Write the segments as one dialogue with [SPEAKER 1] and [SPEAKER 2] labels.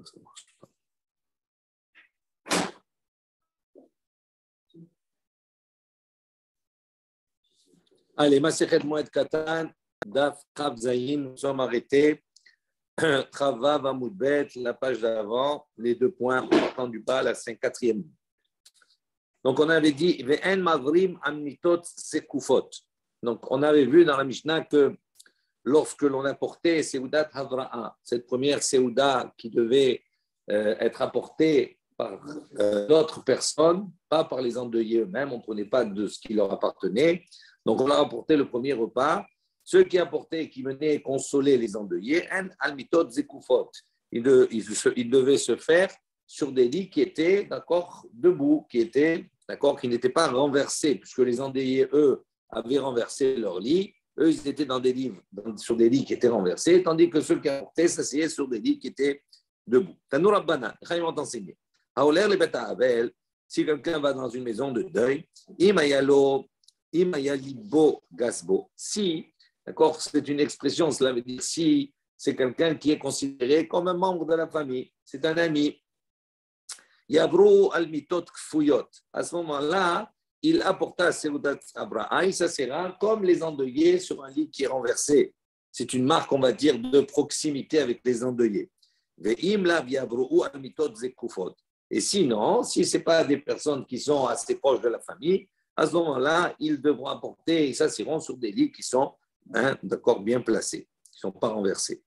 [SPEAKER 1] Ça marche pas. Allez, Masechet Moed Katan, Daf Chav Zayin, nous sommes arrêtés. Chavav Amoudbet, la page d'avant, les 2 points partant du bas, la 4e. Donc on avait dit Ve'en Mavrim Amitot Sekufot. Donc on avait vu dans la Mishnah que lorsque l'on apportait Seudat Havra'a, cette première Seuda qui devait être apportée par d'autres personnes, pas par les endeuillés eux-mêmes, on ne prenait pas de ce qui leur appartenait. Donc on leur apportait le premier repas. Ceux qui apportaient, qui venaient consoler les endeuillés, Almitot Zekufot, ils devaient se faire sur des lits qui étaient, d'accord, debout, qui n'étaient pas renversés, puisque les endeuillés, eux, avaient renversé leur lit. Eux, ils étaient sur des lits qui étaient renversés, tandis que ceux qui apportaient s'asseyaient sur des lits qui étaient debout. Tanour Rabbanan, ils vont t'enseigner. Aoler le beta Avel, si quelqu'un va dans une maison de deuil, Imayalo, Imayalibo Gasbo, si, d'accord, c'est une expression, cela veut dire si c'est quelqu'un qui est considéré comme un membre de la famille, c'est un ami. Yavru al-mitot kfuyot. À ce moment-là, il apporta Seudat Abraha, il s'assera comme les endeuillés sur un lit qui est renversé. C'est une marque, on va dire, de proximité avec les endeuillés. Et sinon, si ce n'est pas des personnes qui sont assez proches de la famille, à ce moment-là, ils devront apporter, ils s'asseront sur des lits qui sont d'accord, bien placés, qui ne sont pas renversés.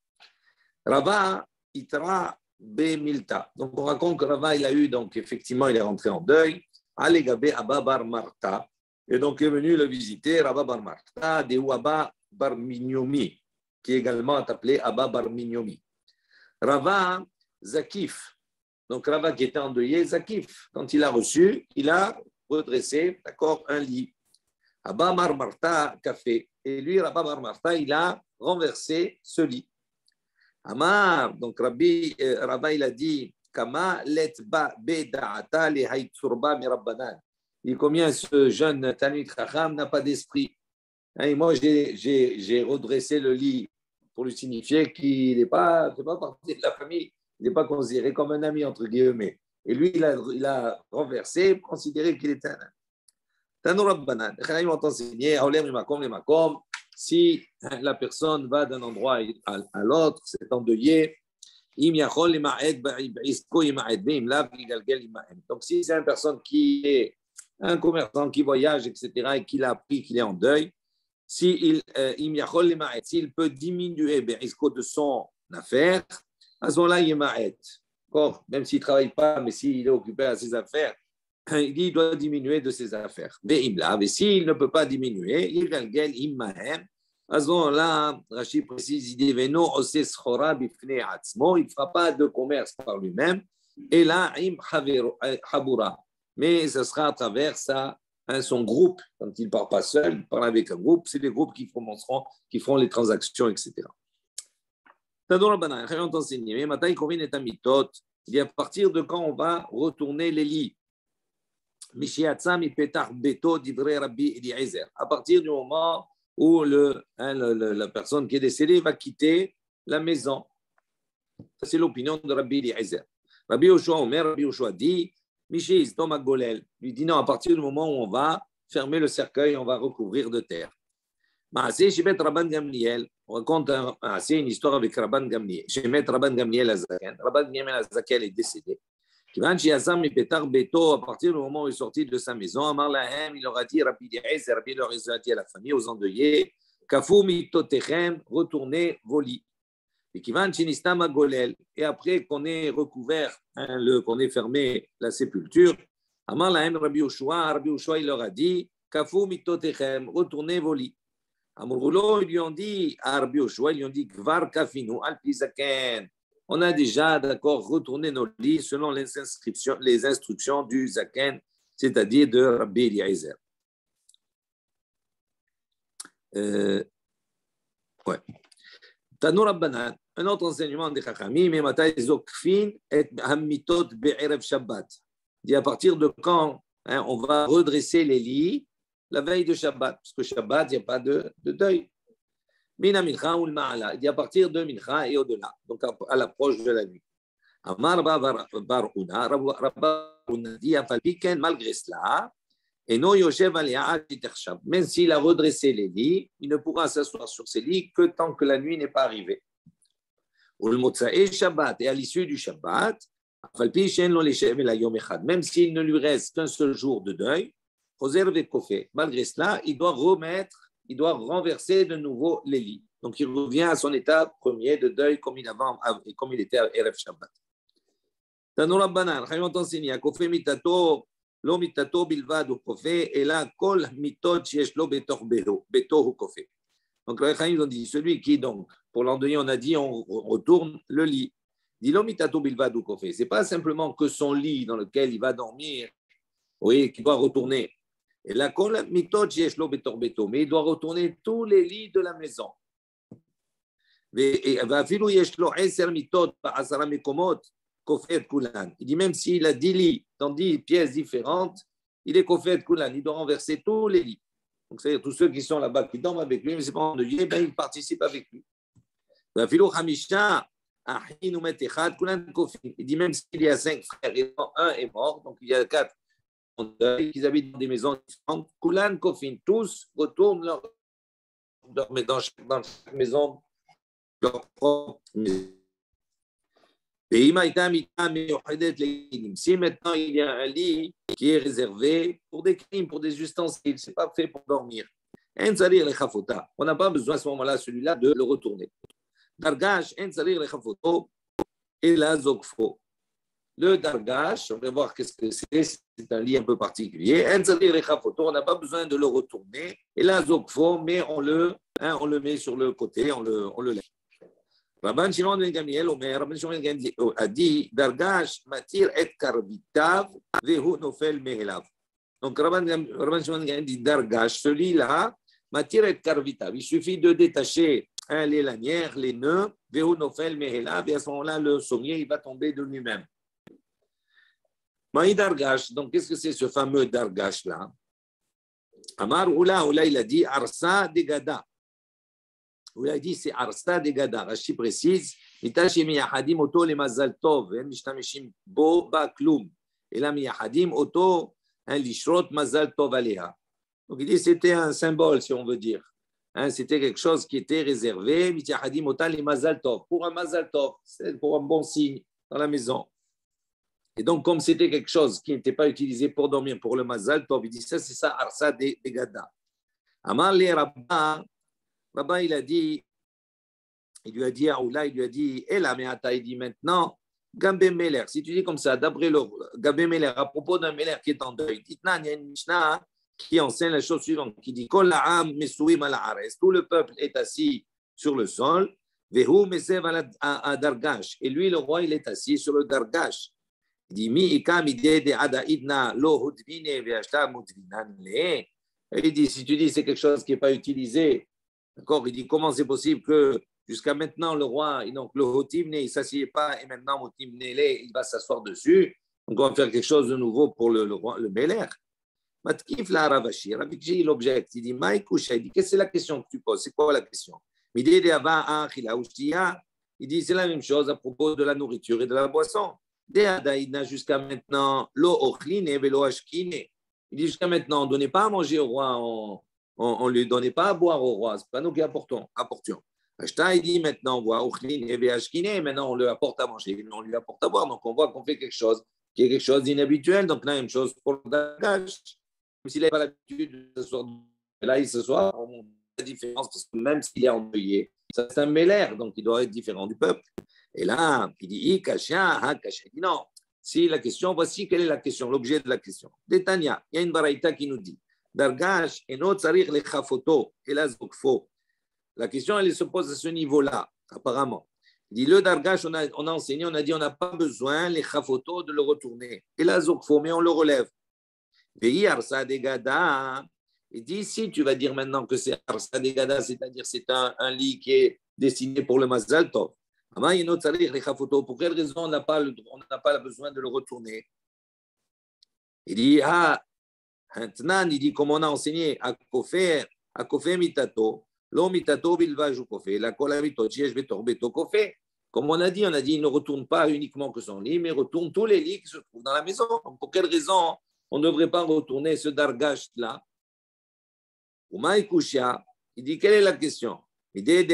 [SPEAKER 1] Rava Itra Bemilta. Donc on raconte que Rava, il a eu, donc effectivement, il est rentré en deuil. Alegabe Abba Bar Marta. Et donc est venu le visiter, Rabba Bar Marta, de Abba Bar Minyomi, qui est également appelé Abba Bar Minyomi. Rava Zakif. Donc Rava qui était endeuillé, Zakif. Quand il a reçu, il a redressé, d'accord, un lit. Abba Bar Marta café. Et lui, Rabba Bar Marta, il a renversé ce lit. Amar, donc Rabba, il a dit, Kama letba beda'ata li haytsurba mi rabbanan. Et combien ce jeune Tanit Chacham n'a pas d'esprit. Et moi, j'ai redressé le lit pour lui signifier qu'il n'est pas partie de la famille, il n'est pas considéré comme un ami, entre guillemets. Et lui, il a renversé, considéré qu'il était un ami. Tanou Rabbanan, ils m'ont enseigné, si la personne va d'un endroit à l'autre, c'est endeuillé, donc si c'est une personne qui est un commerçant qui voyage, etc., et qu'il a appris qu'il est en deuil, s'il peut diminuer de son affaire, à ce moment-là, il est ma'et. Même s'il ne travaille pas, mais s'il est occupé à ses affaires, il doit diminuer de ses affaires. Et s'il ne peut pas diminuer, il à ce moment-là, Rachid précise, il dit, il ne fera pas de commerce par lui-même, et là, mais ce sera à travers son groupe. Quand il ne part pas seul, il parle avec un groupe, c'est les groupes qui feront les transactions, etc. Il dit à partir de quand on va retourner les lits. À partir du moment où la personne qui est décédée va quitter la maison. Ça, c'est l'opinion de Rabbi Eliezer. Rabbi Yoshua dit, Thomas Golel, lui dit non, à partir du moment où on va fermer le cercueil, on va recouvrir de terre. On raconte une histoire avec Rabban Gamliel. Rabban Gamliel est décédé. À partir du moment où il est sorti de sa maison, il leur a dit, Rabbi Eliezer a dit à la famille, aux endeuillés, retournez vos lits. Et après qu'on ait recouvert, qu'on ait fermé la sépulture, Rabbi Yoshua, il leur a dit, retournez vos lits. Ils lui ont dit, à Rabbi Yoshua, ils lui ont dit, Kvar kafinu al pizaken. On a déjà, d'accord, retourné nos lits selon les instructions du Zaken, c'est-à-dire de Rabbi Eliezer. Ouais. Tanou Rabbanan, un autre enseignement des Chachamim, mais matai zokfin et hamitot be'erev Shabbat. Dit à partir de quand on va redresser les lits la veille de Shabbat, parce que Shabbat, il n'y a pas de deuil. Mina mincha ou le ma'ala, il dit à partir de mincha et au-delà, donc à l'approche de la nuit. Amar Bar Una, Rabba Una dit, malgré cela, et non Yoshev même s'il a redressé les lits, il ne pourra s'asseoir sur ses lits que tant que la nuit n'est pas arrivée. Et à l'issue du Shabbat, même s'il ne lui reste qu'un seul jour de deuil, malgré cela, il doit renverser de nouveau les lits. Donc il revient à son état premier de deuil comme il était à Erev Shabbat. Tanu Rabbanan, Chaim enseigné, Kofé mitato, lo mitato bilvad ou kofé, et là, kol mitot shesh lo betor beto ou kofé. Donc, les Chaim ont dit, celui qui, donc, pour l'endeuiller, on a dit, on retourne le lit. Dit lo mitato bilvad ou kofé. Ce n'est pas simplement que son lit dans lequel il va dormir, oui, qu'il doit retourner. Et là, kol mitot shesh lo betor beto, mais il doit retourner tous les lits de la maison. Et vafilu yesh lo 10 mitot ba'asara mekomot. Il dit même s'il a 10 lits dans 10 pièces différentes, il est Kofet Kulan, il doit renverser tous les lits. Donc, c'est-à-dire tous ceux qui sont là-bas, qui dorment avec lui, mais ce n'est pas endeuillé, ben, ils participent avec lui. Il dit même s'il y a 5 frères et un est mort, donc il y a 4 qui habitent dans des maisons différentes, Kulan Kofin, tous retournent dans chaque maison leur propre maison. Si maintenant il y a un lit qui est réservé pour des crimes, pour des ustensiles, ce n'est pas fait pour dormir. On n'a pas besoin à ce moment-là, celui-là, de le retourner. Dargash, et la zokfo. Le dargash, on va voir qu'est-ce que c'est un lit un peu particulier. On n'a pas besoin de le retourner. Et la zokfo, mais on le met sur le côté, on le lève. Rabban Shimon ben Gamliel a dit Dargash matir et karvitav vehu nofel mehelav. Donc Rabban Shimon ben Gamliel dit Dargash, celui-là, matir et karvitav. Il suffit de détacher les lanières, les nœuds, vehu nofel mehelav, et à ce moment-là, le sommier il va tomber de lui-même. Maï Dargash, donc qu'est-ce que c'est ce fameux Dargash-là? Amar Oula, il a dit Arsa de Gada. Vous l'avez dit, c'est Arsta de Gada. Rashi précise, Mitashi miyahadim oto le mazal tov, mishtameshim bo ba klum. Et là, miyahadim oto, lishrot mazal tov aleha. Donc il dit, c'était un symbole, si on veut dire. C'était quelque chose qui était réservé, miyahadim oto le mazal tov. Pour un mazal tov, c'est pour un bon signe dans la maison. Et donc, comme c'était quelque chose qui n'était pas utilisé pour dormir, pour le mazal tov, il dit, ça, c'est ça, Arsta de Gada. Amar le Rabba, Rabba, il lui a dit, Aoula, il lui a dit, et là, mais il dit maintenant, Gabé Meler, si tu dis comme ça, d'après le Gabé Meler, à propos d'un Meler qui est en deuil, il y a une Mishnah qui enseigne la chose suivante, qui dit, tout le peuple est assis sur le sol, Vehu Mesev à Dargash, et lui, le roi, il est assis sur le Dargash. Il dit, Mi ikam ide de ada idna lo hudvine veashta mudvinan le. Il dit, si tu dis c'est quelque chose qui n'est pas utilisé, d'accord, il dit comment c'est possible que jusqu'à maintenant le roi, donc le Hotimne, il ne s'assied pas et maintenant Hotimne, il va s'asseoir dessus. Donc on va faire quelque chose de nouveau pour le roi, le Béler. Matkif la Ravashi, Ravikji il objecte, il dit Maïkoucha, il dit qu'est-ce que c'est la question que tu poses, c'est quoi la question? Il dit c'est la même chose à propos de la nourriture et de la boisson. Jusqu'à maintenant, lo ochline et velo ashkine. Il dit jusqu'à maintenant, on ne donnait pas à manger au roi, on ne lui donnait pas à boire au roi, ce n'est pas nous qui apportions. Ashta, il dit maintenant, on voit Ochlin et Véashkine, maintenant on lui apporte à manger, on lui apporte à boire, donc on voit qu'on fait quelque chose qui est quelque chose d'inhabituel, donc la même chose pour le Dargash. Même s'il n'avait pas l'habitude de s'asseoir, là il s'assoit, on montre la différence, parce que même s'il est endeuillé, ça c'est un Méler, donc il doit être différent du peuple. Et là, il dit, il dit non. Si la question, voici quelle est la question, l'objet de la question. Détania, il y a une baraïta qui nous dit Dargash et not sarir le chafoto et la zokfo. La question, elle se pose à ce niveau-là, apparemment. Il dit le Dargash, on a enseigné, on a dit on n'a pas besoin, les chafoto, de le retourner. Et la zokfo, mais on le relève. Vehi arsa de gada. Il dit si tu vas dire maintenant que c'est arsa de gada, c'est-à-dire c'est un lit qui est destiné pour le mazal tov. Pour quelle raison on n'a pas besoin de le retourner? Il dit, il dit, comme on a enseigné, à Kofé mitato, lo mitato bilvaj ou Kofé, la kolamito, je vais tomber to Kofé. Comme on a dit, il ne retourne pas uniquement que son lit, mais retourne tous les lits qui se trouvent dans la maison. Donc, pour quelle raison on ne devrait pas retourner ce dargash-là? Il dit, quelle est la question? Il dit,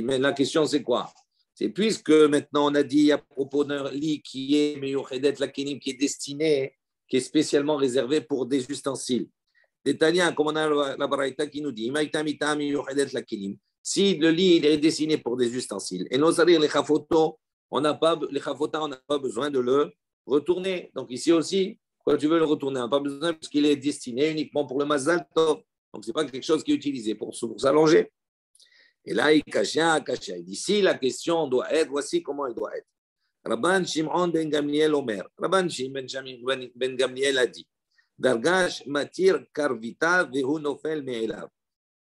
[SPEAKER 1] mais la question, c'est quoi? C'est puisque maintenant on a dit à propos d'un lit qui est meyuchedet lakilim, qui est destiné, qui est spécialement réservé pour des ustensiles. Détania, comme on a la baraita qui nous dit, si le lit il est destiné pour des ustensiles, et non, c'est-à-dire les chafotos, on n'a pas besoin de le retourner. Donc ici aussi, quand tu veux le retourner, on n'a pas besoin parce qu'il est destiné uniquement pour le mazal tov. Donc ce n'est pas quelque chose qui est utilisé pour s'allonger. Et là, il cache. Il dit, si la question doit être, voici comment elle doit être. Rabban Shimon ben Gamliel Omer. Rabban Shimon ben Gamliel a dit, Dargash matir karvita vehu nofel me'elav.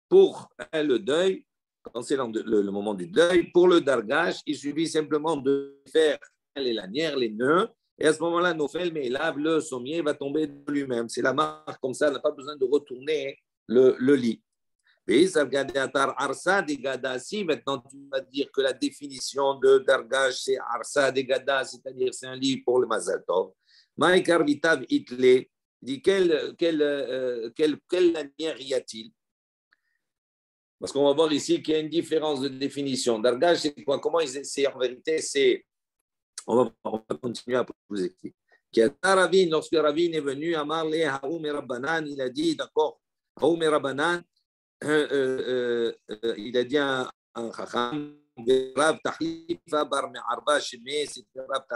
[SPEAKER 1] Pour le deuil, quand c'est le moment du deuil, pour le dargash, il suffit simplement de faire les lanières, les nœuds, et à ce moment-là, nofel me'elav, le sommier va tomber de lui-même. C'est la marque comme ça, on n'a pas besoin de retourner le lit. Si maintenant tu vas dire que la définition de dargash, c'est arsa de gada, c'est-à-dire c'est un lit pour le mazal tov. Maïkar vitav itle, dit quelle lanière y a-t-il? Parce qu'on va voir ici qu'il y a une différence de définition. Dargash, c'est quoi? Comment c'est en vérité? On va continuer à vous expliquer. Lorsque Ravin est venu, Amar le Haoum et Rabbanan, il a dit, d'accord, Haoum et Rabbanan, il a dit un chacham, Rav Tahlifa bar Me'arba, Shemé, c'était Rav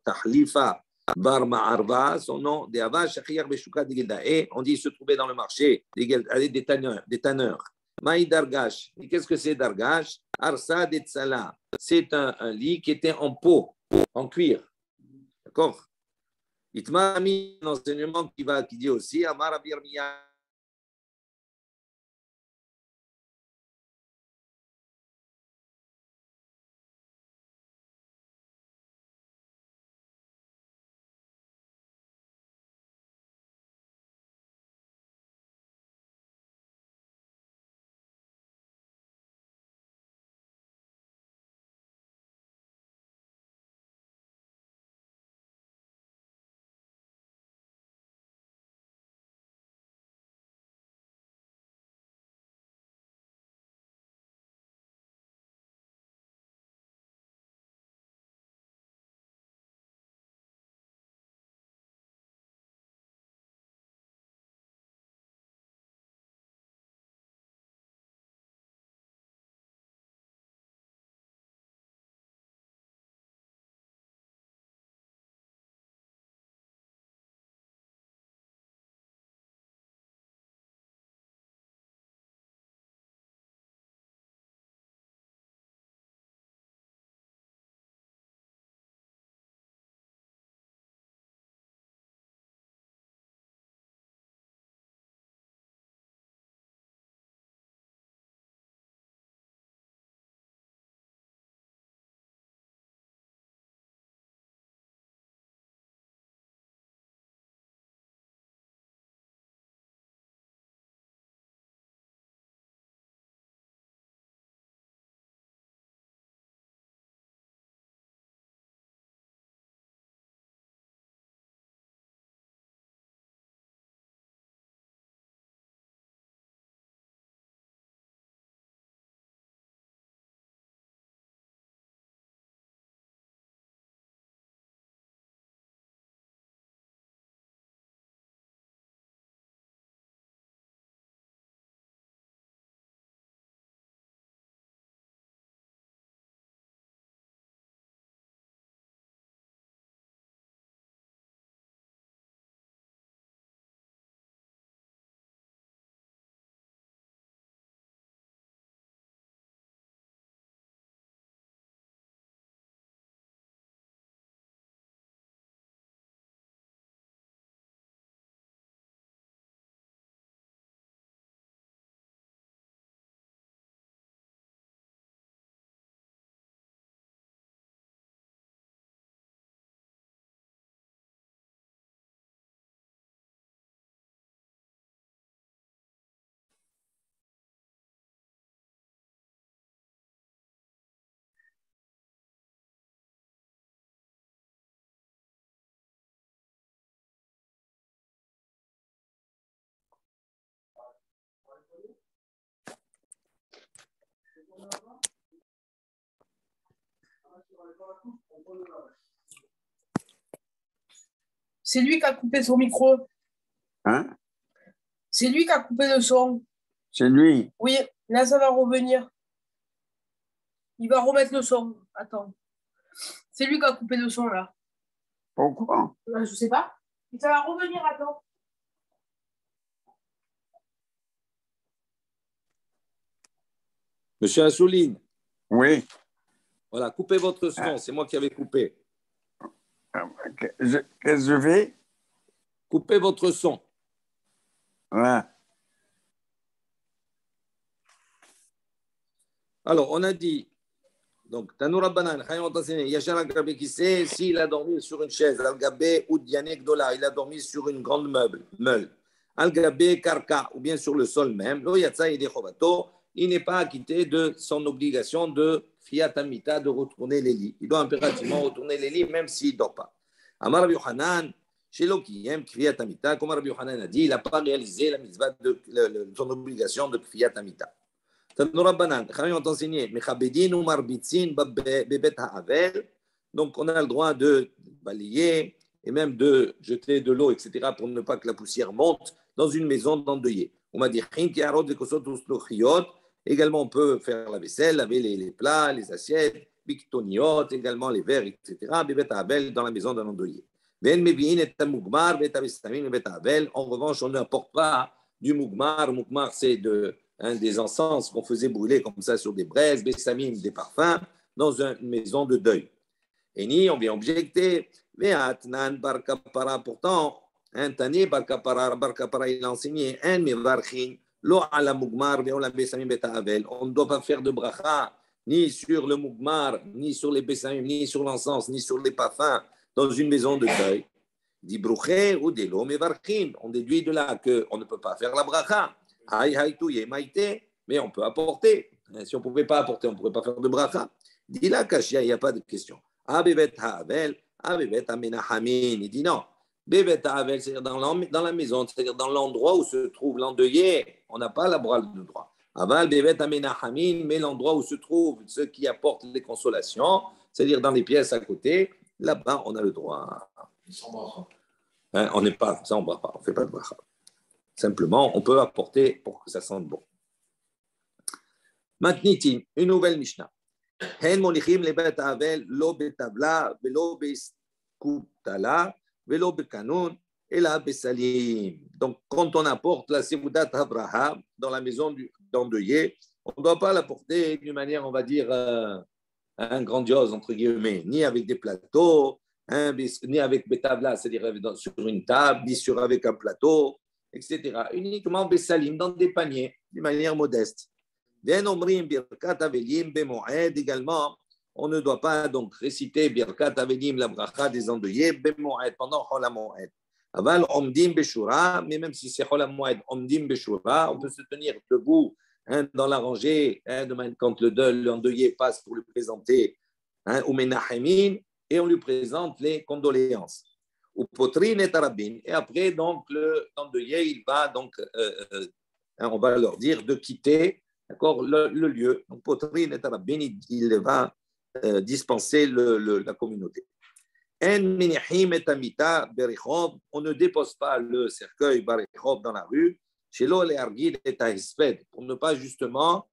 [SPEAKER 1] Tahlifa bar Me'arba, son nom, de Ava, Shachir Beshuka de Gildae, on dit il se trouvait dans le marché des tanneurs. Maï Dargash, et qu'est-ce que c'est Dargash? Arsa de Tzala, c'est un lit qui était en peau, en cuir. D'accord? Il m'a mis un enseignement qui dit aussi, Amar Abirmiya.
[SPEAKER 2] C'est lui qui a coupé son micro.
[SPEAKER 3] Hein?
[SPEAKER 2] C'est lui qui a coupé le son.
[SPEAKER 3] C'est lui.
[SPEAKER 2] Oui, là, ça va revenir. Il va remettre le son. Attends. C'est lui qui a coupé le son, là.
[SPEAKER 3] Pourquoi?
[SPEAKER 2] Je sais pas. Ça va revenir, attends.
[SPEAKER 1] Monsieur Assouline.
[SPEAKER 3] Oui.
[SPEAKER 1] Voilà, coupez votre son. C'est moi qui avais coupé.
[SPEAKER 3] Qu'est-ce que je fais?
[SPEAKER 1] Coupez votre son.
[SPEAKER 3] Ouais.
[SPEAKER 1] Alors, on a dit, donc, Tanoura Banan, Yachar Al-Gabé qui sait s'il a dormi sur une chaise, Al-Gabé ou Dianek Dola, il a dormi sur une grande meule, Al-Gabé Karka, ou bien sur le sol même, Lo Yatsa Yede Chovato, il n'est pas acquitté de son obligation de Fiatamita, de retourner les lits. Il doit impérativement retourner les lits, même s'il ne dort pas. Amar Rabbi Yohanan, chez l'Okiyem, Fiatamita, comme Rabbi Yohanan a dit, il n'a pas réalisé la mitzvah de son obligation de Fiatamita. Tanura Banan, Khamim ont enseigné, Mechabedin ou Marbitzin, Bebet Ha'avel. Donc, on a le droit de balayer et même de jeter de l'eau, etc., pour ne pas que la poussière monte dans une maison d'endeuillé. On m'a dit, également, on peut faire la vaisselle, laver les plats, les assiettes, Biktoniot, également les verres, etc., Bebet Ha'avel, dans la maison d'un endeuillé. En revanche, on n'apporte pas du Mugmar. Mugmar, c'est des encens qu'on faisait brûler comme ça sur des braises, bessamim, des parfums, dans une maison de deuil. Et ni, on vient objecter, mais Atnan bar kapara, pourtant, un Tani bar kapara, il a enseigné, un mivarchin, lo ala mugmar, on la bessamim beta'avel. On ne doit pas faire de bracha, ni sur le mugmar, ni sur les bessamim, ni sur l'encens, ni sur les parfums, dans une maison de deuil. Dit bruché ou des lo mivarchin. On déduit de là qu'on ne peut pas faire la bracha. Mais on peut apporter. Si on ne pouvait pas apporter, on ne pourrait pas faire de bracha. Dit là, Kashia, il n'y a pas de question. Abebet Ha'avel, Abebet Amenahamin. Il dit non. Bebet Ha'avel, c'est-à-dire dans la maison, c'est-à-dire dans l'endroit où se trouve l'endeuillé, on n'a pas la brale de droit. Aval, Bebet Amenahamin, mais l'endroit où se trouvent ceux qui apportent les consolations, c'est-à-dire dans les pièces à côté, là-bas, on a le droit. On n'est pas, ça, on ne on ne fait pas de bracha. Simplement, on peut apporter pour que ça sente bon. Matnitin, une nouvelle Mishnah. Hen molichim le bet avel lo betabla velo beskutala velo bekanon et la besalim. Donc, quand on apporte la Seudat Abraham dans la maison d'endeuillé, on ne doit pas l'apporter d'une manière, on va dire, grandiose, entre guillemets, ni avec des plateaux, ni avec betabla, c'est-à-dire sur une table, ni avec un plateau, etc. Uniquement Bessalim, dans des paniers, d'une manière modeste. Également, on ne doit pas donc réciter Birkat Avelim, la bracha des endeuillés, pendant Chol HaMoed. Aval Omdim Beshura, mais même si c'est Chol HaMoed, Omdim Beshura, on peut se tenir debout dans la rangée, quand l'endeuillé passe pour lui présenter ou Menachemin, et on lui présente les condoléances. Ou Potrin et Tarabin. Et après, donc, l'endeuillé, il va donc, on va leur dire de quitter, d'accord, le lieu. Donc, Potrin et Tarabin, il va dispenser la communauté. On ne dépose pas le cercueil Barichov dans la rue, chez l'eau les argil et tahisped, pour ne pas justement,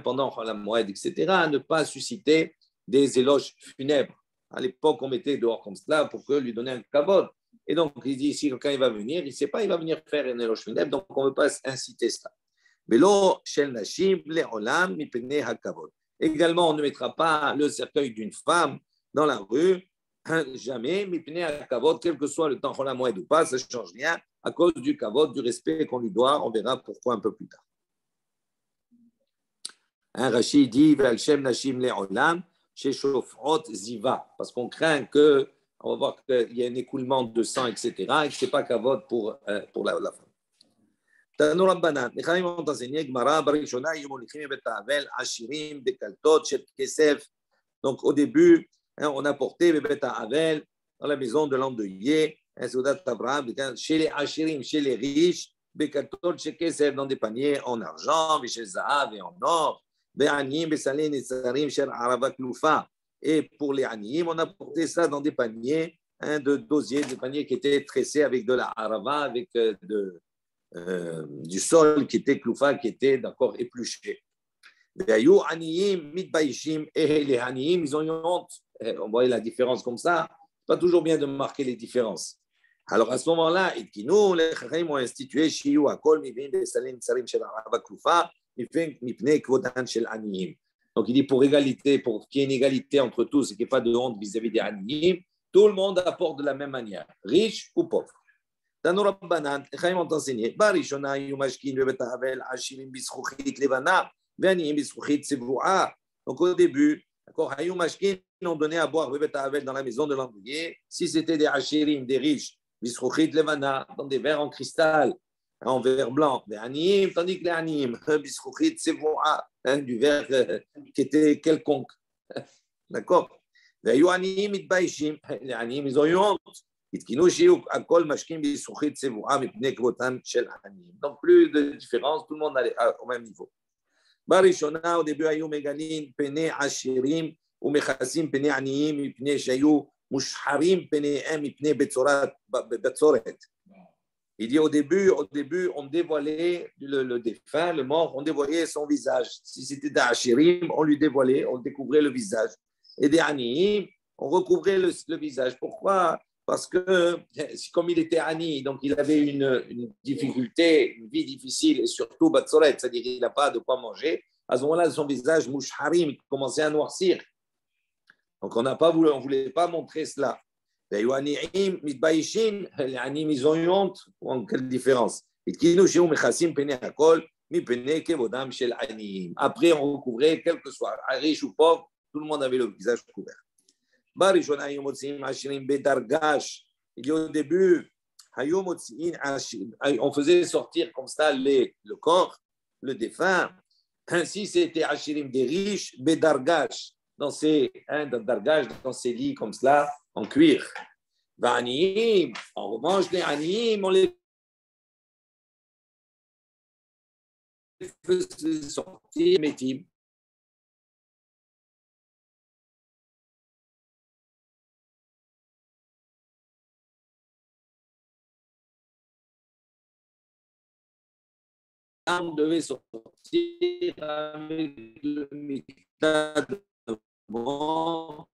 [SPEAKER 1] pendant la moed, etc., ne pas susciter des éloges funèbres. À l'époque, on mettait dehors comme cela pour que lui donner un kavod. Et donc, il dit, si quelqu'un il va venir, il ne sait pas, il va venir faire un éloge funèbre, donc on ne veut pas inciter cela. Également, on ne mettra pas le cercueil d'une femme dans la rue, jamais, quel que soit le temps la moed ou pas, ça ne change rien, à cause du kavod, du respect qu'on lui doit. On verra pourquoi un peu plus tard. Rachid dit, Velchem Nashim Le'olam, chez Shofrot Ziva, parce qu'on craint que, on va voir qu'il y a un écoulement de sang, etc., et que ce n'est pas kavod pour la femme. Tanoura Banan, les Khamim ont enseigné, Gmara, Barishona, Yomolichim, Betavel, Ashirim, Bekaltot, Chet Kesef. Donc, au début, on a porté Bebet Avel dans la maison de l'endeuillé, Seudat Abraham, chez les Ashirim, chez les riches, Bekaltot, Chet Kesef, dans des paniers en argent, chez Zahav et en or. Et pour les Aniyim, on a porté ça dans des paniers, de dosiers, des paniers qui étaient tressés avec de la harava, avec du sol qui était kloufa, qui était d'accord épluché. Et les Aniyim, ils ont eu honte. On voit la différence comme ça. C'est pas toujours bien de marquer les différences. Alors à ce moment-là, les Chachamim ont institué Shiyu Akol Mivin Besalin Sarim Shel Harava Kloufa Mipnei Kvodan Shel Aniyim. Donc il dit pour égalité, pour qu'il y ait une égalité entre tous et qu'il n'y ait pas de honte vis-à-vis des Aniyim, tout le monde apporte de la même manière, riche ou pauvre. Tanu Rabbanan, les Chachamim ont enseigné Barishona Yumashkin Bebet Havel Ashirim Bisruchit Levana Ve'Aniyim Bisruchit Sevua. Donc au début, d'accord, Hayumashkin ont donné à boire Bebet Havel dans la maison de l'andouillé. Si c'était des Ashirim, des riches, Bisruchit Levana, dans des verres en cristal, en verre blanc, des Aniyim, tandis que les Aniyim, Bisruchit Sevua, du verre qui était quelconque. D'accord. Les Aniyim, les Aniyim, ils ont eu honte. Donc, plus de différence, tout le monde allait au même niveau. Barishona, au début, Ayou Megalin, Pene Ashirim, ou Mechasim, Pene Aniyim, Pene Shayou, Mushharim, Pene Em, Pene Betzoret. Il dit au début, on dévoilait le défunt, le mort, on dévoilait son visage. Si c'était d'Ashirim, on lui dévoilait, on découvrait le visage. Et des Aniyim, on recouvrait le visage. Pourquoi? Parce que, comme il était Ani, donc il avait une difficulté, une vie difficile, et surtout Batzoret, c'est-à-dire qu'il n'a pas de quoi manger. À ce moment-là, son visage, Mushharim, commençait à noircir. Donc on ne voulait pas montrer cela. Les Aniyim, les Aniyim, ils ont eu honte. Quelle différence? Après, on recouvrait, quel que soit, riche ou pauvre, tout le monde avait le visage couvert. Il dit au début, on faisait sortir comme ça le corps, le défunt. Ainsi, c'était Ashirim des riches, Bedargash, dans ces lits comme cela, en cuir. Va'aniyim, en revanche, les Aniyim, on les faisait sortir, Métim. On devait sortir avec le Miktad avant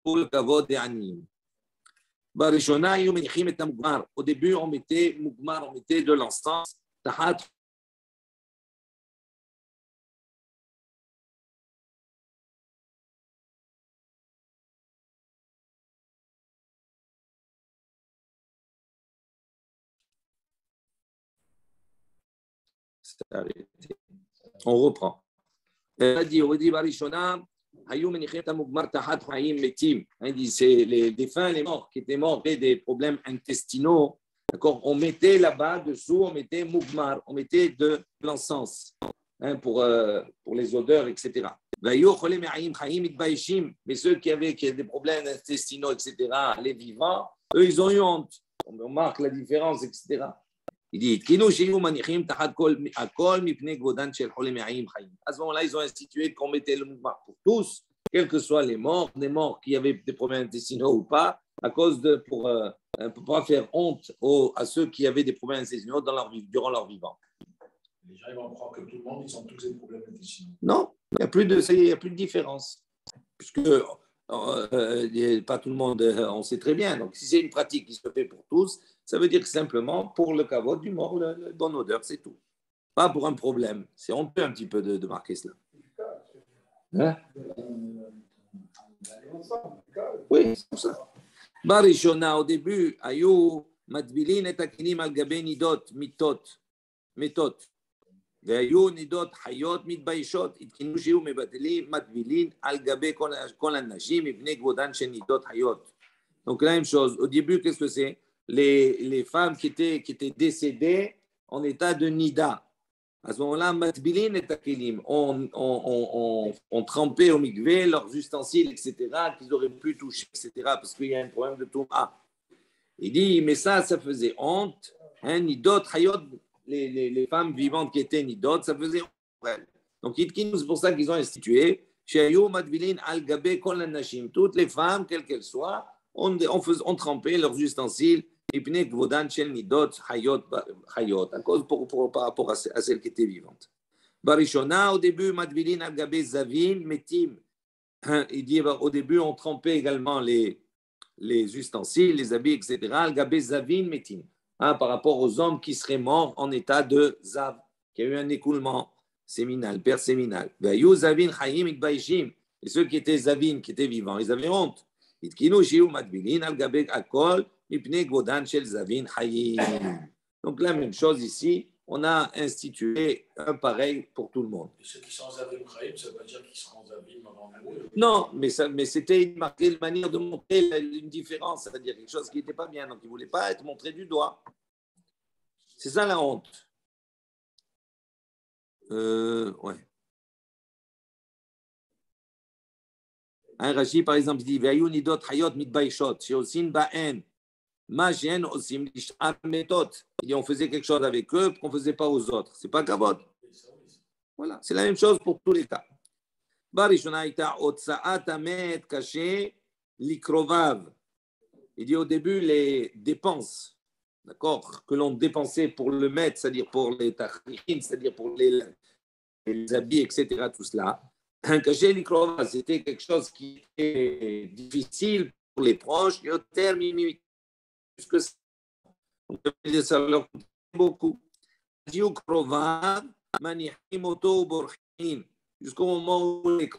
[SPEAKER 1] pour le kavod des Aniyim. Barishona, au début, on mettait Mugmar, on mettait de l'encens, Tahat. On reprend. On dit Barishona, c'est les défunts, les morts qui étaient morts, avaient des problèmes intestinaux. D'accord, on mettait là-bas dessous, on mettait Mugmar, on mettait de l'encens pour les odeurs, etc. Mais ceux qui avaient des problèmes intestinaux, etc., les vivants, eux, ils ont eu honte. On remarque la différence, etc. Il dit, à ce moment-là, ils ont institué qu'on mettait le mouvement pour tous, quels que soient les morts, des morts qui avaient des problèmes intestinaux ou pas, à cause pour pas faire honte à ceux qui avaient des problèmes intestinaux durant leur vivant.
[SPEAKER 4] Les gens ils vont croire que tout le monde, ils ont tous des problèmes intestinaux.
[SPEAKER 1] Non, il n'y a plus de différence. Puisque pas tout le monde, on sait très bien. Donc, si c'est une pratique qui se fait pour tous, ça veut dire que simplement pour le kavod du mort, la bonne odeur, c'est tout. Pas pour un problème. C'est honteux un petit peu de marquer cela. Hein? Oui, c'est pour ça. Barishona, au début, ayou matbilin et akinim al gabe nidot mitot. והיו נידות חיות מתביישות, התקינו שיהיו מבטלים, מטבילין על גבי כל הנשים מפני כבודן של נידות חיות. Donc la même chose, au début, qu'est-ce que c'est? Les femmes qui étaient décédées en état de nida. À ce moment-là, matbilin et takilim, on trempait au mikvé leurs ustensiles, etc., qu'ils auraient pu toucher, etc., parce qu'il y a un problème de touma. Il dit, mais ça faisait honte Hein, Nidot, Hayot, les femmes vivantes qui étaient Nidot, ça faisait pour elles. Donc, Itkinu, c'est pour ça qu'ils ont institué Sheayu Madvilin al Gabe Kol Nashim. Toutes les femmes, quelles qu'elles soient, on trempait leurs ustensiles. Ipne Gvodan Shel Nidot Hayot, à cause par rapport à celles qui étaient vivantes. Barishona, au début, Madvilin al Gabe Zavin Metim. Il dit au début, on trempait également les ustensiles, les habits, etc. Al Gabe Zavin Metim. Par rapport aux hommes qui seraient morts en état de Zav, qui a eu un écoulement séminal, père séminal. Et ceux qui étaient Zavin, qui étaient vivants, ils avaient honte. Donc la même chose ici, on a institué un pareil pour tout le monde.
[SPEAKER 4] Et ceux qui sont Zavim Chaim, ça veut pas dire qu'ils seront Zavim avant nous.
[SPEAKER 1] Non, mais c'était une manière de montrer une différence, c'est-à-dire quelque chose qui n'était pas bien. Donc ils ne voulaient pas être montrés du doigt. C'est ça la honte. Ouais. Un Rashi, par exemple, il dit Ve'ayu nidot hayot mitbaishot, sheosin ba'en, ma gen osim lish'ar metot. Il dit on faisait quelque chose avec eux qu'on ne faisait pas aux autres. C'est pas kavod. Voilà, c'est la même chose pour tous les cas. Barishona ita otsa'at amet kaché likrovav. Il dit au début les dépenses, d'accord, que l'on dépensait pour le mettre, c'est-à-dire pour les tachrichim, c'est-à-dire pour les habits, etc., tout cela. Un cachet likrovav, c'était quelque chose qui était difficile pour les proches, et au terme, plus que ça. Donc, ça leur coûtait beaucoup. Jusqu'au moment où les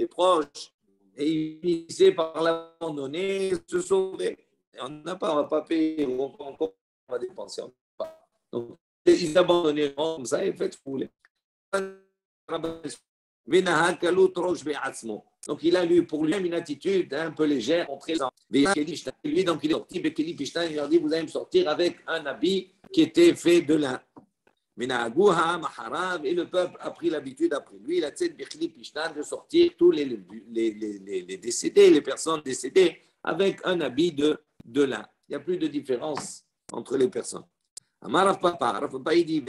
[SPEAKER 1] proches, et ils finissaient par l'abandonner, se sauver. Et on n'a pas, on ne va pas payer, on va dépenser. Donc, ils abandonnaient comme ça et faites fouler. Donc, il a eu pour lui une attitude un peu légère, lui, donc il est sorti, il leur dit, vous allez me sortir avec un habit qui était fait de lin. Et le peuple a pris l'habitude après lui, de sortir tous les décédés, les personnes décédées, avec un habit de lin. Il n'y a plus de différence entre les personnes. Rav Papa il dit,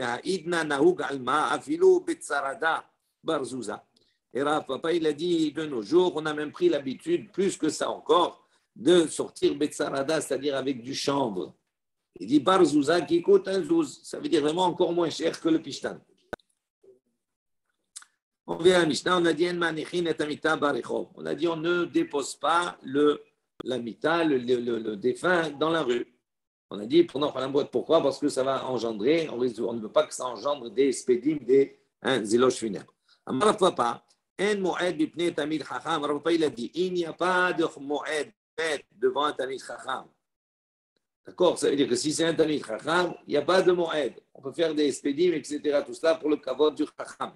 [SPEAKER 1] et Rav Papa il a dit, de nos jours, on a même pris l'habitude, plus que ça encore, de sortir Betsarada, c'est-à-dire avec du chanvre. Il dit Barzouza qui coûte un zouz. Ça veut dire vraiment encore moins cher que le pishtan. On vient à Mishnah, on a dit on a dit on ne dépose pas la mita, le défunt dans la rue. On a dit pourquoi? Parce que ça va engendrer, on ne veut pas que ça engendre des spédim, des éloges funèbres. Amar Papa, en moed bipne tamid chacham. Papa il a dit il n'y a pas de moed devant un tamid chacham. D'accord? Ça veut dire que si c'est un tamid chacham, il n'y a pas de moed. On peut faire des spédim, etc. Tout cela pour le kavod du chacham.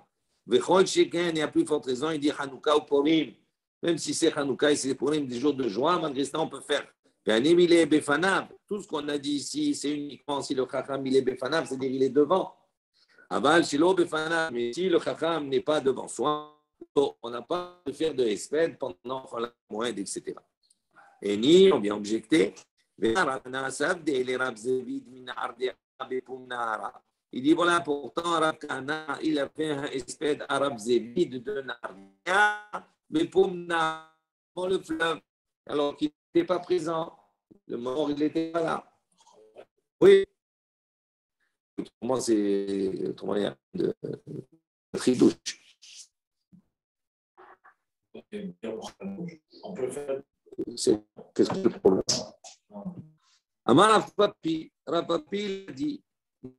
[SPEAKER 1] Vechol sheken, il y a plus forte raison, il dit Hanouka ou Purim. Même si c'est Hanouka et c'est Purim, des jours de joie, malgré ça, on peut faire. Tout ce qu'on a dit ici, c'est uniquement si le chacham il est befanav, c'est-à-dire il est devant. Aval, shilo befanav, mais si le chacham n'est pas devant soi, on n'a pas de faire de espède pendant la moed, etc. Et ni, on vient objecter. Il dit voilà, pourtant, Rav Kahana, il a fait un espède arabe zévid de Nardia, mais pour dans le fleuve, alors qu'il n'était pas présent. Le mort, il n'était pas là. Oui. Autrement, il y a de tridouche.
[SPEAKER 4] On peut faire.
[SPEAKER 1] Qu'est-ce que le problème? Amar Rav-Papi dit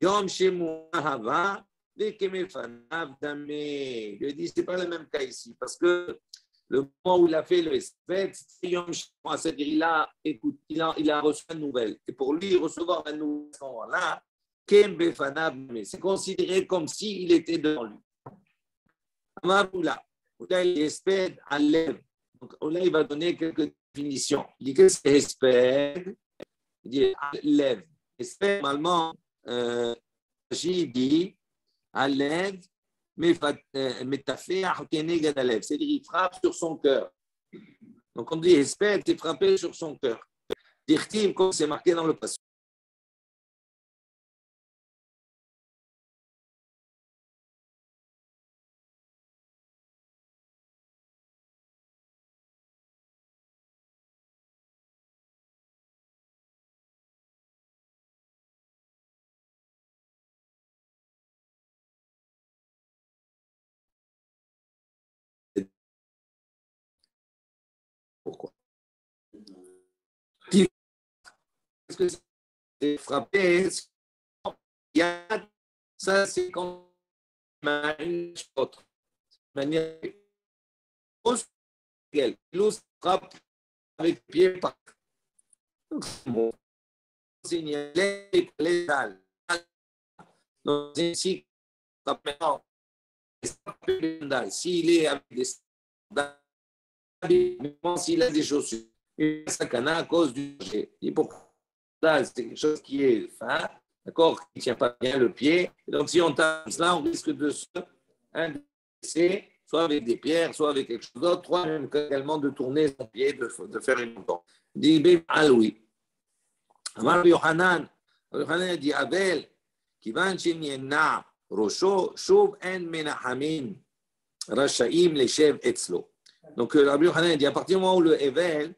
[SPEAKER 1] Yom Shemu Ahava Vekemefanav Dame. Il lui dit, ce n'est pas le même cas ici, parce que le moment où il a fait le respect, c'est Yom Shemu, c'est-à-dire il a reçu une nouvelle. Et pour lui, recevoir la nouvelle à ce moment-là, Kem Befanav Dame, c'est considéré comme s'il était devant lui. Amar Oula, Oula il espède à l'ève. Donc Oula il va donner quelques définitions. Il dit que c'est espède. Il dit lève. Espède, normalement, il dit à lève, c'est-à-dire il frappe sur son cœur. Donc on dit espède, c'est frapper sur son cœur. Dirtim, comme c'est marqué dans le passage. Pourquoi? Est-ce que c'est frappé? Ça, c'est quand une autre manière. L'eau frappe avec le pied par. Donc, c'est bon. Signaler les dalles. Donc, ici, maintenant, s'il est avec des sandales, s'il a des chaussures, il a à cause du danger. Et pourquoi? C'est quelque chose qui est fin, d'accord, qui ne tient pas bien le pied. Et donc, si on tape cela, on risque de se blesser, soit avec des pierres, soit avec quelque chose d'autre, soit même également de tourner son pied, de faire une montante. Dit Aloui. Amar Yohanan, Yohanan dit Abel, Kivan Sheniena, Rocho, Shov en Menahamin, Rashaim, Leshev, Etzlo. Donc, Rabbi Yohanan dit à partir du moment où le Evel,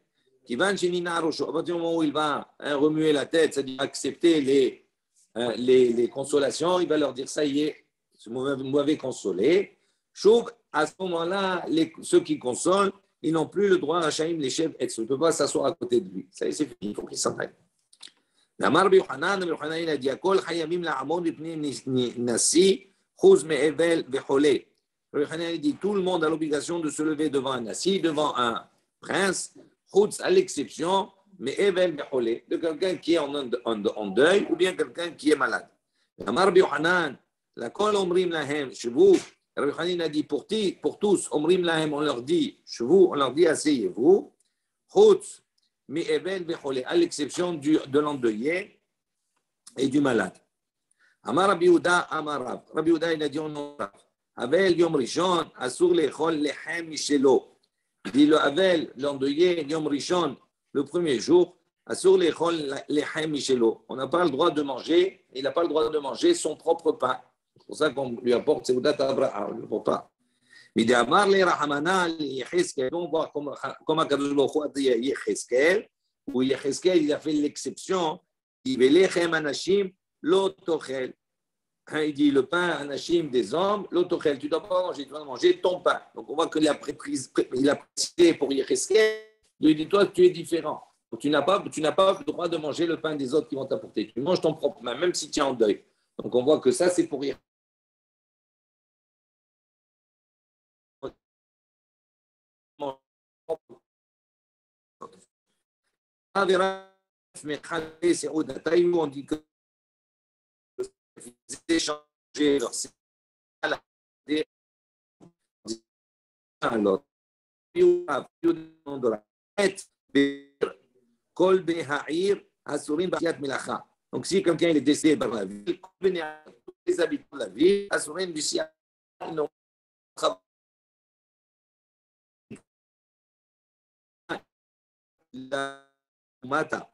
[SPEAKER 1] Kivan Shenina Rocho, à partir du moment où il va remuer la tête, c'est-à-dire accepter les consolations, il va leur dire ça y est, vous m'avez consolé. Chouv, à ce moment-là, ceux qui consolent, ils n'ont plus le droit à Shaim, les chefs, et ils ne peuvent pas s'asseoir à côté de lui. Ça y est, c'est fini, il faut qu'ils s'en aillent. Namar Yohanan, Yohanan, il a dit Akol Hayamim La'amon Lipni Nasi, Chuz Me'evel Vecholé. Yohanan, il dit tout le monde a l'obligation de se lever devant un nasi, devant un prince, Chutz à l'exception, mais Evel Becholé, de quelqu'un qui est en deuil ou bien quelqu'un qui est malade. Amar Yohanan, la Kol Omrim Lahem, chez vous, Rabbi Yohanan a dit pour tous, Omrim Lahem, on leur dit, chez vous, on leur dit asseyez-vous, Chutz, mais Evel Becholé, à l'exception de l'endeuillé et du malade. Amar Rabbi Yehuda, Amar Rav. Rabbi Yehuda, il a dit on Rav. Avel Yom Rishon, Asur Lechol Lechem Mishelo. Dit le Avel, l'endeuillé, Yom Rishon, le premier jour, Asur Lechol Lechem Mishelo. On n'a pas le droit de manger, il n'a pas le droit de manger son propre pain. C'est pour ça qu'on lui apporte Seudat Abraham, on ne le porte pas. Mais d'Amar le Rahamana, Yecheskel, on voit comme Akadosh Baruch Hu a dit Yecheskel, où Yecheskel, il a fait l'exception, il veut Lechem Anashim, l'Otochel. Il dit le pain anachim des hommes, l'autochel, tu ne dois pas manger, tu dois manger ton pain. Donc on voit qu'il a précisé pour Yecheskel, il dit toi tu es différent. Donc, tu n'as pas le droit de manger le pain des autres qui vont t'apporter. Tu manges ton propre pain, même si tu es en deuil. Donc on voit que ça c'est pour Yecheskel. On dit que échanger leur alors donc si quelqu'un est décédé dans la ville, les habitants de la ville, Asurim du Sia, ils n'ont pas la mata.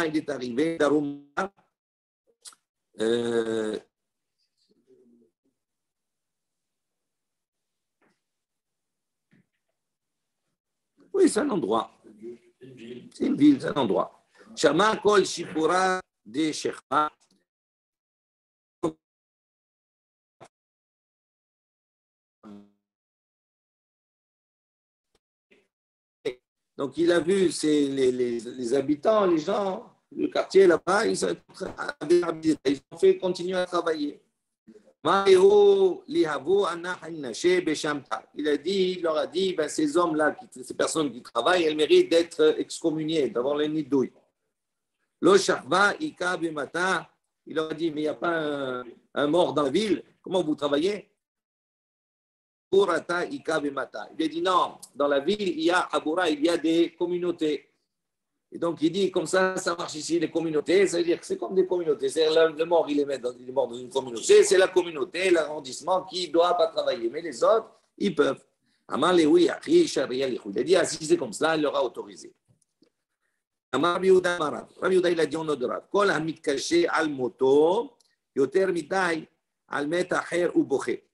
[SPEAKER 1] Il est arrivé d'Aruma. Oui, c'est un endroit. C'est une ville, c'est un endroit. Shama Kol Shipura de Shechma. Donc, il a vu les habitants, les gens, le quartier là-bas, ils ont fait continuer à travailler. Il leur a dit, ben, ces hommes-là, ces personnes qui travaillent, elles méritent d'être excommuniées, d'avoir le nid douille. Il leur a dit, mais il n'y a pas un mort dans la ville, comment vous travaillez? Il a dit non, dans la ville, il y a Aboura, il y a des communautés. Et donc il dit, comme ça marche ici, les communautés, ça veut dire que c'est comme des communautés. C'est-à-dire le mort, il est mort dans une communauté, c'est la communauté, l'arrondissement qui ne doit pas travailler. Mais les autres, ils peuvent. Il a dit, ah, si c'est comme ça, il leur a autorisé. Rabbi Yehuda, il a dit en Odorav, Kol hamit caché al moto, yoter midai al met acher ou boché.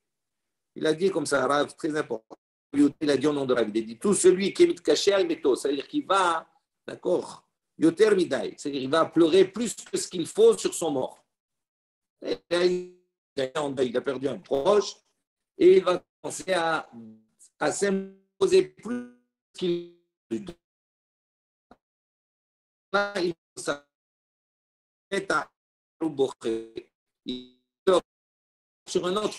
[SPEAKER 1] Il a dit comme ça, Rav, très important. Il a dit au nom de Rav, il a dit tout celui qui est caché al méto, c'est-à-dire qu'il va, d'accord, yoter midai, c'est-à-dire qu'il va pleurer plus que ce qu'il faut sur son mort. Il a perdu un proche et il va commencer à s'aimer posait plus qu'il il s'arrête à sur un autre.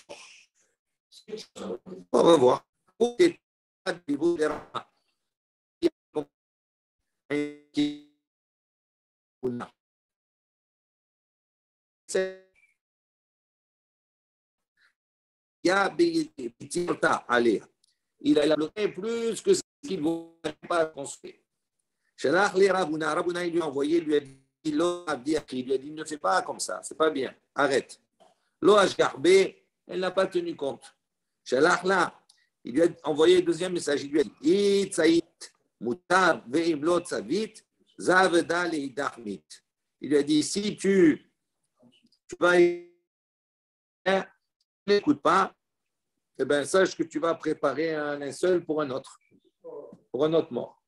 [SPEAKER 1] On va voir. Il a bloqué plus que ce qu'il ne voulait pas construire. Shalach les Rabouna. Rabouna, il lui a envoyé, il lui a dit, il lui a dit, ne fais pas comme ça, c'est pas bien, arrête. Lo Ashgarbé, elle n'a pas tenu compte. Shalach là, il lui a envoyé le deuxième message, il lui a dit, Itzaït, Mutar, Veimlot, Savit, Zaveda, Leidachmit. Il lui a dit, si tu vas n'écoute pas, eh bien, sache que tu vas préparer un linceul pour un autre mort.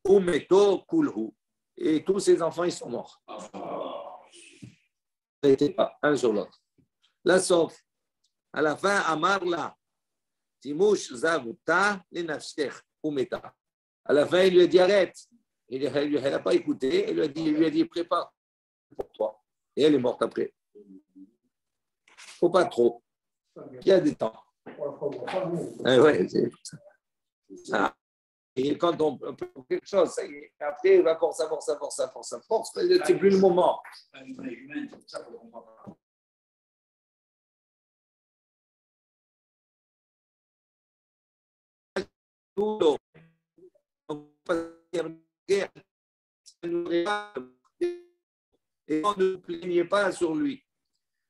[SPEAKER 1] Umeto kulhu. Et tous ses enfants, ils sont morts. N'étaient pas un sur l'autre. La sauf, à la fin, Amarla, Timush Zavuta, les nafsher, Umeta. À la fin, il lui a dit arrête. Elle n'a pas écouté. Il lui a dit prépare pour toi. Et elle est morte après. Il ne faut pas trop. Il y a des temps. Ouais, c'est ça. Et quand on peut quelque chose, ça y est, après, il va force, c'est plus le moment. Et on ne plaignait pas sur lui.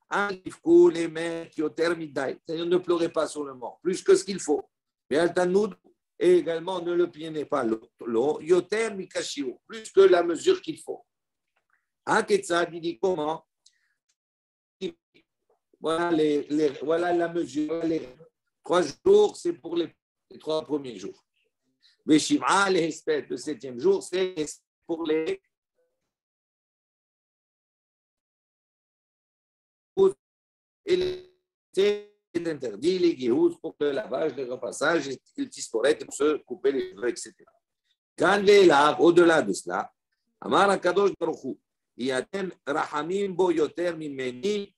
[SPEAKER 1] Les mains qui ont terminé, c'est-à-dire ne pleurez pas sur le mort, plus que ce qu'il faut. Mais Altanoud, et également ne le plaignez pas l'eau, yoter mikashio, plus que la mesure qu'il faut. Aketsad, il dit comment? Voilà la mesure. Les 3 jours, c'est pour les 3 premiers jours. Mais Shim'a, les espèces, le 7e jour, c'est pour les et c'est interdit les guéhous pour le lavage, le repassage, le tisporet, pour se couper les cheveux, etc. Quand là, au-delà de cela, Amar Akadosh Baruch Hu, Yatem Rahamim Bo Yoter Mimeni,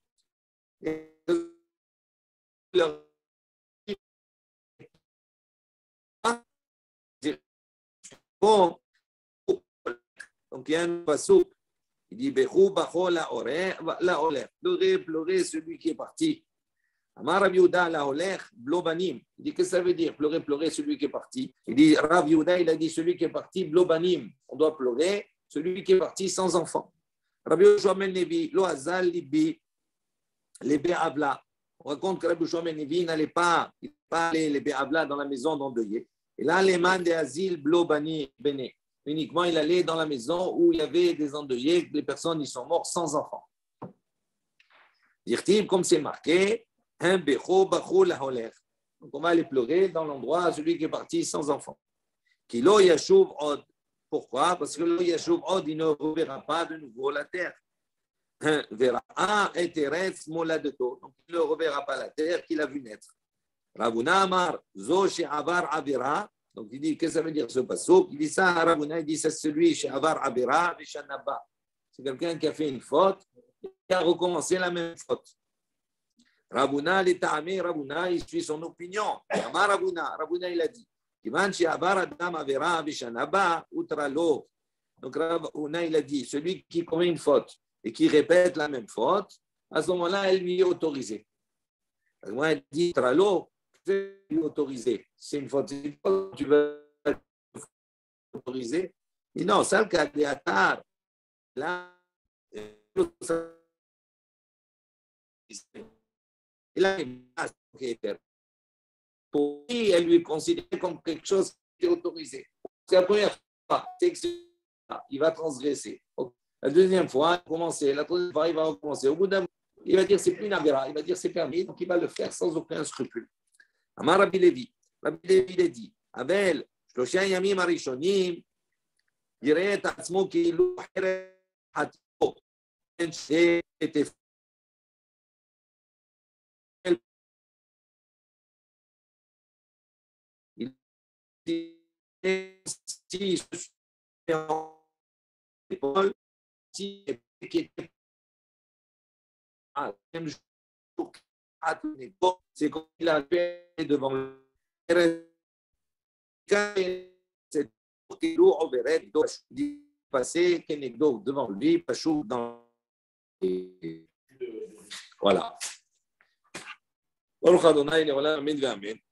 [SPEAKER 1] donc il y a un passouk. Il dit, pleurer celui qui est parti. Amar Rav Yehuda la olech blobanim. Il dit, qu'est-ce que ça veut dire, pleurer celui qui est parti? Il dit, Rav Yehuda, il a dit, celui qui est parti, blobanim. On doit pleurer celui qui est parti sans enfant. Rabbi Yoshua ben Levi, lo azal libi, les be'avla. On raconte que Rabbi Yoshua ben Levi n'allait pas les be'avla dans la maison d'endeuillé. Et là, les man de asile blobani bene. Uniquement, il allait dans la maison où il y avait des endeuillés, les personnes, ils sont morts sans enfants. Dire-t-il, comme c'est marqué, donc on va aller pleurer dans l'endroit, celui qui est parti sans enfant. Kilo yashuv od. Pourquoi? Parce que le yashuv od, il ne reverra pas de nouveau la terre. Verra et teretz moladeto. Donc il ne reverra pas la terre qu'il a vu naître. Ravuna Amar, zo she'avar avira. Donc il dit, qu'est-ce que ça veut dire ce passouk? Il dit ça à Ravuna, il dit c'est celui she'avar avira vishanaba. C'est quelqu'un qui a fait une faute et qui a recommencé la même faute. Ravuna, Ravuna, il suit son opinion. Ravuna, il a dit, donc Ravuna, il a dit, celui qui commet une faute et qui répète la même faute, à ce moment-là, elle lui est autorisée. Ravuna, il dit, Tralo, c'est autorisé. C'est une faute, tu veux autoriser? Il dit, non, ça, le cas de Atar, là, et là, pour lui, elle lui est considérée comme quelque chose qui est autorisé. C'est la première fois, il va transgresser. La deuxième fois, il va commencer. La troisième fois, il va recommencer. Au bout d'un moment, il va dire c'est plus Navera, il va dire c'est permis, donc il va le faire sans aucun scrupule. Amar Rabbi Levi, il a dit, Abel, Shlosha Yamim Arishonim, יראה את עצמו כאילו חטאו, était si je suis en épaule, si même jour, c'est comme il a fait devant le c'est lourd, passer devant lui, pas chaud dans. Voilà.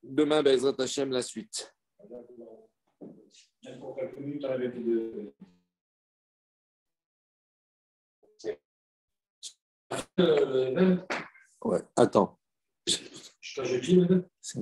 [SPEAKER 1] Demain, Bezrat Hashem, la suite.
[SPEAKER 4] Pour quelques minutes, on avait de...
[SPEAKER 1] Ouais, attends.
[SPEAKER 4] Je t'ai dit,
[SPEAKER 1] C'est